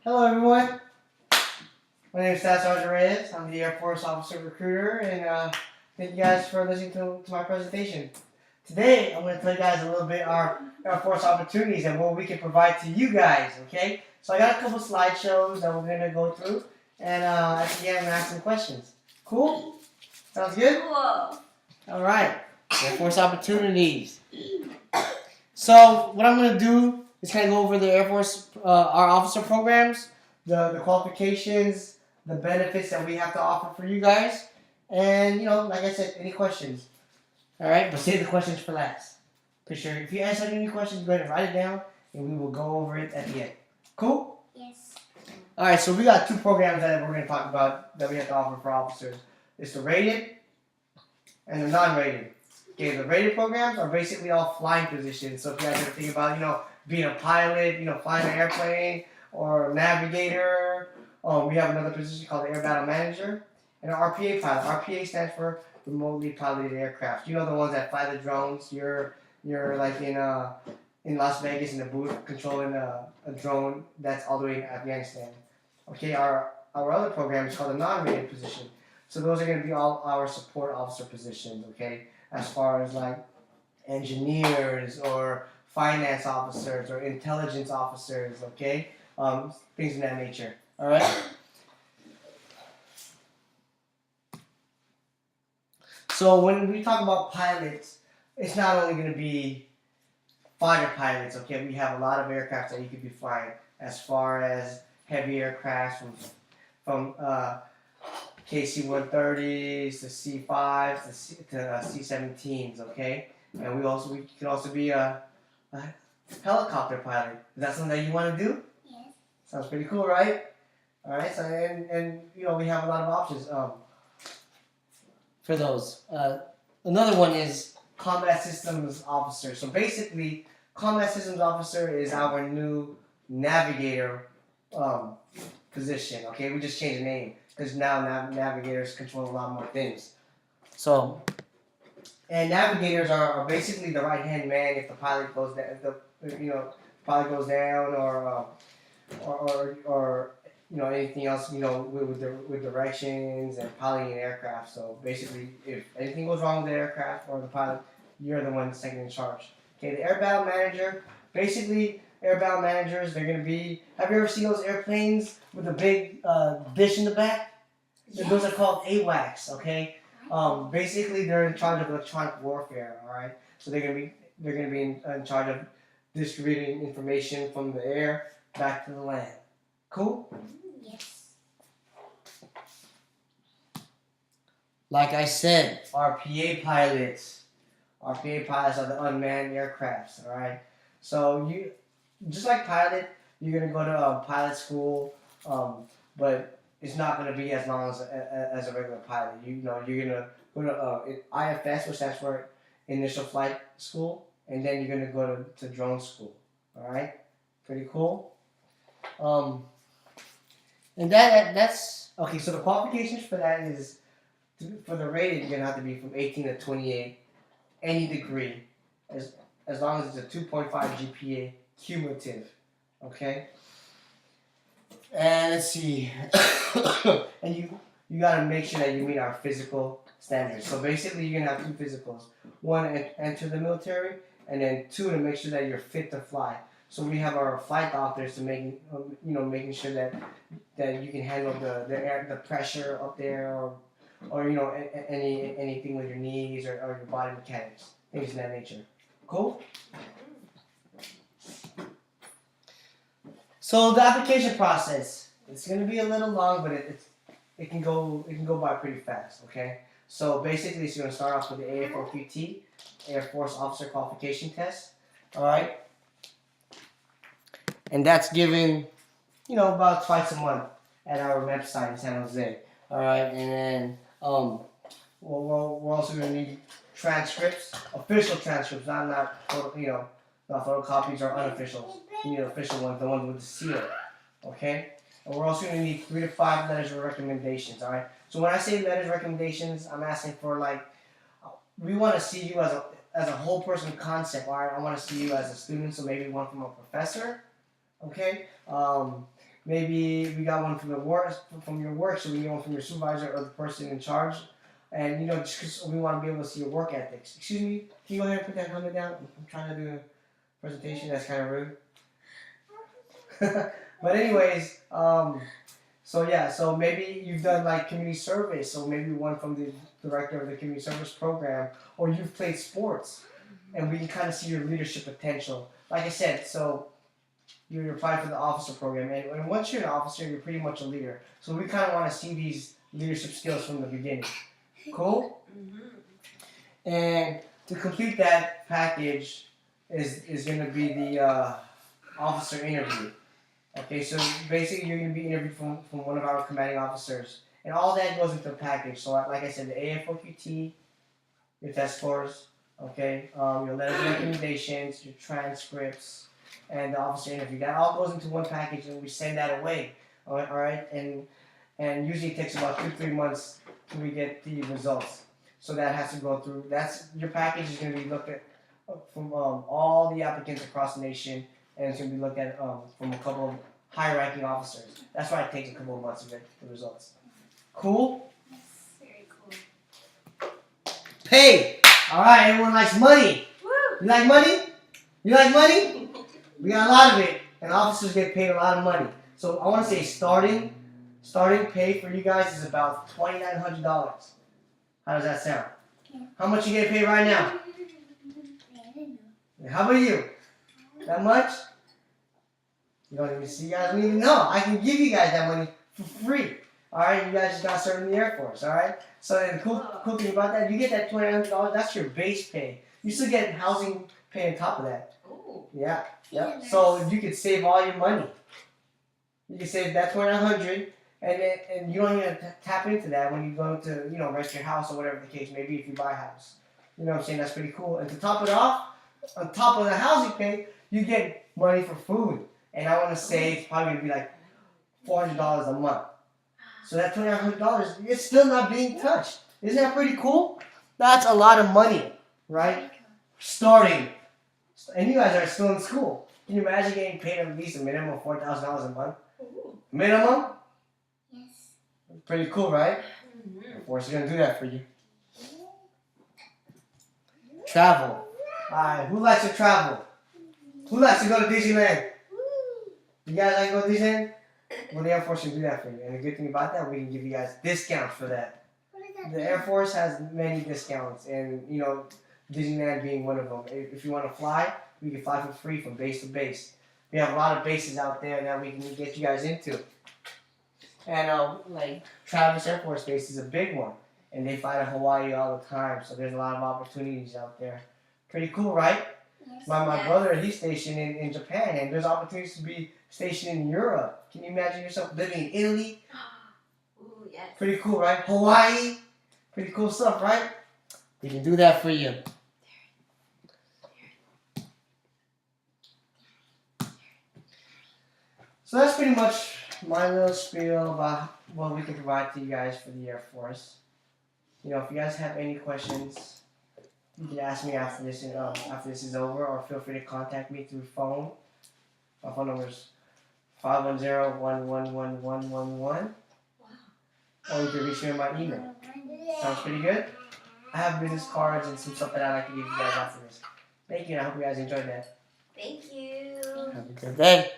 Hello, everyone. My name is Staff Sergeant Reyes. I'm the Air Force Officer Recruiter, and thank you guys for listening to my presentation. Today, I'm going to tell you guys a little bit our Air Force opportunities and what we can provide to you guys. Okay? So I got a couple slideshows that we're going to go through, and at the end, I'm going to ask some questions. Cool? Sounds good? Cool. All right. Air Force opportunities. So what I'm going to do is kind of go over the Air Force, our officer programs, the qualifications, the benefits that we have to offer for you guys, and like I said, any questions. All right, but save the questions for last. For sure. If you guys have any questions, go ahead and write it down, and we will go over it at the end. Cool? Yes. All right, so we got two programs that we're going to talk about that we have to offer for officers. It's the rated and the non-rated. Okay, the rated programs are basically all flying positions. So if you guys ever think about, being a pilot, flying an airplane, or a navigator, we have another position called the Air Battle Manager, and an RPA pilot. RPA stands for Remotely Piloted Aircraft. You know the ones that fly the drones. You're like in Las Vegas in the booth controlling a drone that's all the way in Afghanistan. Okay, our other program is called the non-rated position. So those are going to be all our support officer positions. Okay, as far as like engineers or finance officers or intelligence officers, okay? Things of that nature, all right? So when we talk about pilots, it's not only going to be fighter pilots, okay? We have a lot of aircraft that you could be flying, as far as heavy aircraft from KC-130s to C-5s to C-17s, okay? And we can also be a helicopter pilot. Is that something that you want to do? Yes. Sounds pretty cool, right? All right. So and we have a lot of options for those. Another one is combat systems officer. So basically, combat systems officer is our new navigator position. Okay, we just changed the name because now navigators control a lot more things. So. And navigators are basically the right-hand man if the pilot goes down, pilot goes down, or anything else, with directions and piloting an aircraft. So basically, if anything goes wrong with the aircraft or the pilot, you're the one second in charge. Okay, the air battle manager. Basically, air battle managers, they're gonna be. Have you ever seen those airplanes with a big dish in the back? Yes. Those are called AWACS. Okay. Basically, they're in charge of electronic warfare. All right, so they're gonna be in charge of distributing information from the air back to the land. Cool. Yes. Like I said, RPA pilots. RPA pilots are the unmanned aircrafts. All right, so you just like pilot, you're gonna go to pilot school, but it's not going to be as long as a regular pilot. You're going to go to IFS, which stands for Initial Flight School, and then you're going to go to drone school. All right, pretty cool. And that's okay. So the qualifications for that is for the rated, you're going to have to be from 18 to 28, any degree, as long as it's a 2.5 GPA cumulative. Okay. And let's see, and you gotta make sure that you meet our physical standards. So basically, you're gonna have two physicals: one, enter the military, and then two, to make sure that you're fit to fly. So we have our flight doctors to making sure that you can handle the pressure up there, or anything with your knees or your body mechanics, things of that nature. Cool. So the application process, it's going to be a little long, but it can go by pretty fast, okay? So basically, it's going to start off with the AFOQT, Air Force Officer Qualification Test, all right? And that's given, about twice a month at our website in San Jose, all right? And then we're also going to need transcripts, official transcripts, not photocopies or unofficial. You need official ones, the ones with the seal, okay? And we're also going to need 3 to 5 letters of recommendations, all right? So when I say letters of recommendations, I'm asking for we want to see you as a whole person concept, all right? I want to see you as a student, so maybe one from a professor, okay? Maybe we got one from the work, from your work, so we get one from your supervisor or the person in charge. And just because we want to be able to see your work ethics. Excuse me, can you go ahead and put that helmet down? I'm trying to do a presentation. That's kind of rude. But anyways, so maybe you've done like community service, so maybe one from the director of the community service program, or you've played sports, and we can kind of see your leadership potential. Like I said, so you apply for the officer program, and once you're an officer, you're pretty much a leader. So we kind of want to see these leadership skills from the beginning. Cool? And to complete that package is going to be the officer interview. Okay, so basically you're going to be interviewed from one of our commanding officers. And all that goes into the package. So like I said, the AFOQT, your test scores, okay, your letters of recommendations, your transcripts, and the officer interview. That all goes into one package and we send that away. Alright? And usually it takes about 2-3 months till we get the results. So that has to go through. Your package is going to be looked at from all the applicants across the nation, and it's going to be looked at from a couple of high-ranking officers. That's why it takes a couple of months to get the results. Cool? Yes, very cool. Pay! Alright, everyone likes money. Woo! You like money? You like money? We got a lot of it, and officers get paid a lot of money. So I want to say starting pay for you guys is about $2,900. How does that sound? Yeah. How much you get paid right now? I don't know. How about you? That much? You don't even see, you guys don't even know. I can give you guys that money for free. Alright, you guys just got started in the Air Force, alright? So the cool thing about that, you get that $2,900, that's your base pay. You still get housing pay on top of that. Oh. Yeah. Yeah, Yep. nice. So you could save all your money. You can save that $2,900, and you don't even tap into that when you go to rent your house or whatever the case may be if you buy a house. You know what I'm saying? That's pretty cool. And to top it off, on top of the housing pay, you get money for food. And I want to say it's probably gonna be like $400 a month. So that $2,900, it's still not being touched. Isn't that pretty cool? That's a lot of money, right? Starting. And you guys are still in school. Can you imagine getting paid at least a minimum of $4,000 a month? Ooh. Minimum? Yes. Pretty cool, right? Mm-hmm. Of course, we're gonna do that for you. Travel. Alright, who likes to travel? Who likes to go to Disneyland? You guys like to go to Disneyland? Well, the Air Force can do that for you. And the good thing about that, we can give you guys discounts for that. What is that? The Air Force has many discounts, and Disneyland being one of them. If you want to fly, we can fly for free from base to base. We have a lot of bases out there that we can get you guys into. And like Travis Air Force Base is a big one, and they fly to Hawaii all the time. So there's a lot of opportunities out there. Pretty cool, right? Yes. My Yes. brother, he's stationed in Japan, and there's opportunities to be stationed in Europe. Can you imagine yourself living in Italy? Ooh, yes. Pretty cool, right? Hawaii? Pretty cool stuff, right? We can do that for you. So that's pretty much my little spiel about what we can provide to you guys for the Air Force. If you guys have any questions, you can ask me after this is over, or feel free to contact me through phone. My phone number is 510-111-1111. Wow. Or you can reach me on my email. Sounds pretty good? I have business cards and some stuff that I'd like to give you guys after this. Thank you, and I hope you guys enjoyed that. Thank you. Have a good day.